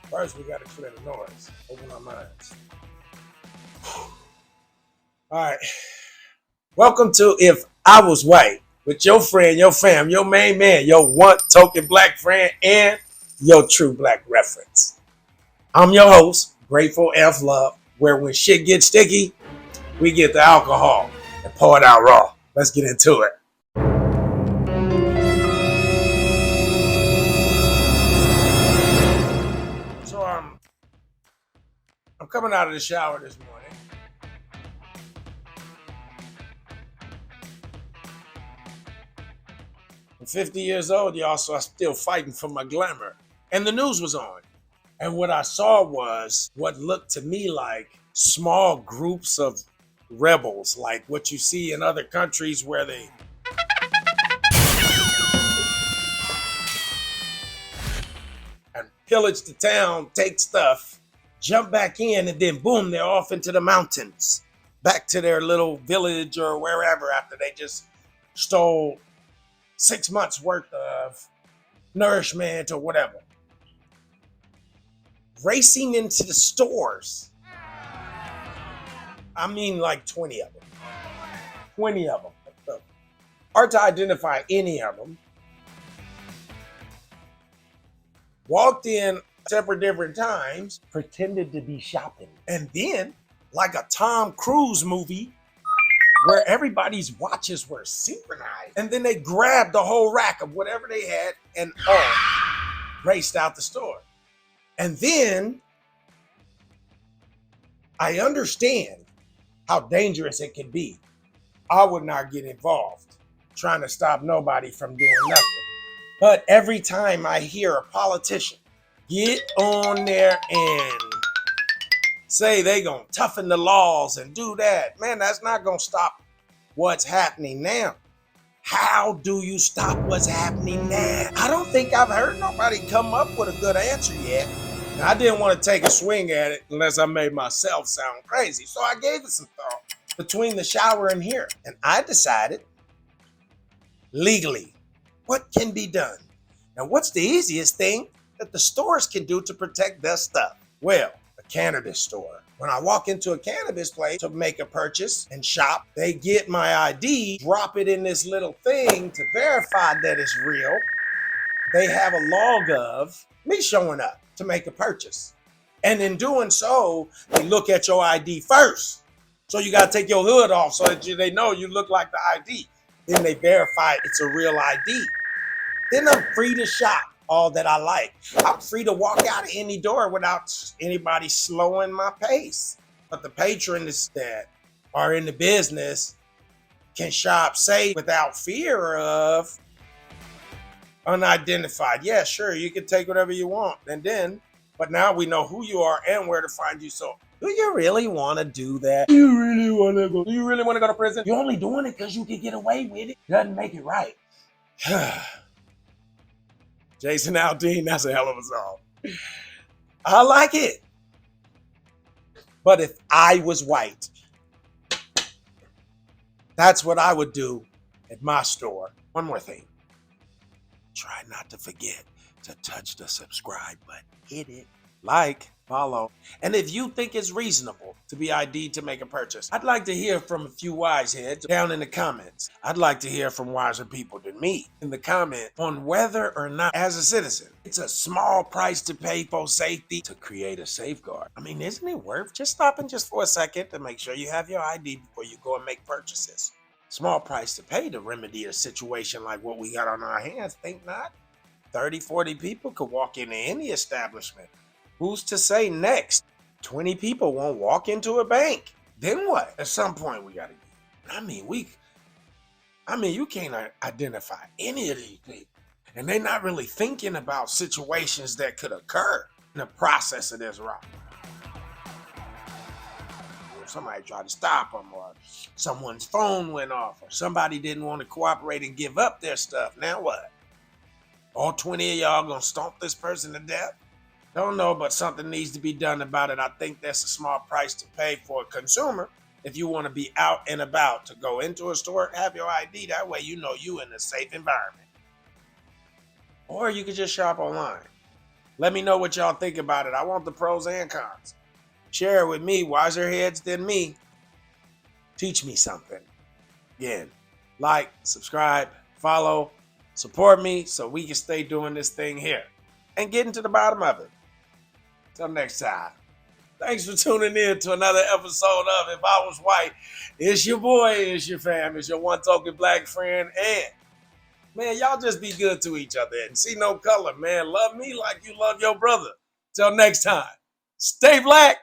First, we got to clear the noise, open our minds. All right. Welcome to If I Was White with your friend, your fam, your main man, your one token black friend, and your true black reference. I'm your host, Grateful F Love, where when shit gets sticky, we get the alcohol and pour it out raw. Let's get into it. So I'm coming out of the shower this morning. I'm 50 years old, y'all, so I'm still fighting for my glamour. And the news was on. And what I saw was what looked to me like small groups of rebels, like what you see in other countries where they and pillage the town, take stuff, jump back in, and then boom, they're off into the mountains, back to their little village or wherever after they just stole 6 months worth of nourishment or whatever. Racing into the stores. I mean, like 20 of them. 20 of them. Hard to identify any of them. Walked in several different times, pretended to be shopping. And then, like a Tom Cruise movie, where everybody's watches were synchronized. And then they grabbed the whole rack of whatever they had and all raced out the store. And then I understand how dangerous it can be. I would not get involved trying to stop nobody from doing nothing. But every time I hear a politician get on there and say they gonna toughen the laws and do that, man, that's not gonna stop what's happening now. How do you stop what's happening now? I don't think I've heard nobody come up with a good answer yet. I didn't want to take a swing at it unless I made myself sound crazy. So I gave it some thought between the shower and here. And I decided legally what can be done. And what's the easiest thing that the stores can do to protect their stuff? Well, a cannabis store. When I walk into a cannabis place to make a purchase and shop, they get my ID, drop it in this little thing to verify that it's real. They have a log of me showing up to make a purchase. And in doing so, they look at your ID first. So you got to take your hood off so that they know you look like the ID. Then they verify it's a real ID. Then I'm free to shop all that I like. I'm free to walk out of any door without anybody slowing my pace. But the patrons that are in the business can shop safe without fear of unidentified. Yeah, sure, you can take whatever you want. And then, but now we know who you are and where to find you. So do you really want to do that? Do you really want to go to prison? You're only doing it because you can get away with it. Doesn't make it right. Jason Aldean, that's a hell of a song. I like it. But if I was white, that's what I would do at my store. One more thing. Try not to forget to touch the subscribe button. Hit it, like, follow. And if you think it's reasonable to be ID'd to make a purchase, I'd like to hear from a few wise heads down in the comments. I'd like to hear from wiser people than me in the comment on whether or not, as a citizen, it's a small price to pay for safety to create a safeguard. I mean, isn't it worth just stopping just for a second to make sure you have your ID before you go and make purchases? Small price to pay to remedy a situation like what we got on our hands, think not? 30, 40 people could walk into any establishment. Who's to say next 20 people won't walk into a bank? Then what? At some point we gotta get. You can't identify any of these people. And they're not really thinking about situations that could occur in the process of this rock. Somebody tried to stop them, or someone's phone went off, or somebody didn't want to cooperate and give up their stuff. Now what? All 20 of y'all gonna stomp this person to death? Don't know, but something needs to be done about it. I think that's a small price to pay for a consumer. If you want to be out and about, to go into a store, have your ID. That way you know you in a safe environment. Or you could just shop online. Let me know what y'all think about it. I want the pros and cons. Share it with me, wiser heads than me. Teach me something. Again, like, subscribe, follow, support me so we can stay doing this thing here and getting to the bottom of it. Till next time. Thanks for tuning in to another episode of If I Was White. It's your boy, it's your fam, it's your one token black friend. And, man, y'all just be good to each other and see no color, man. Love me like you love your brother. Till next time, stay black.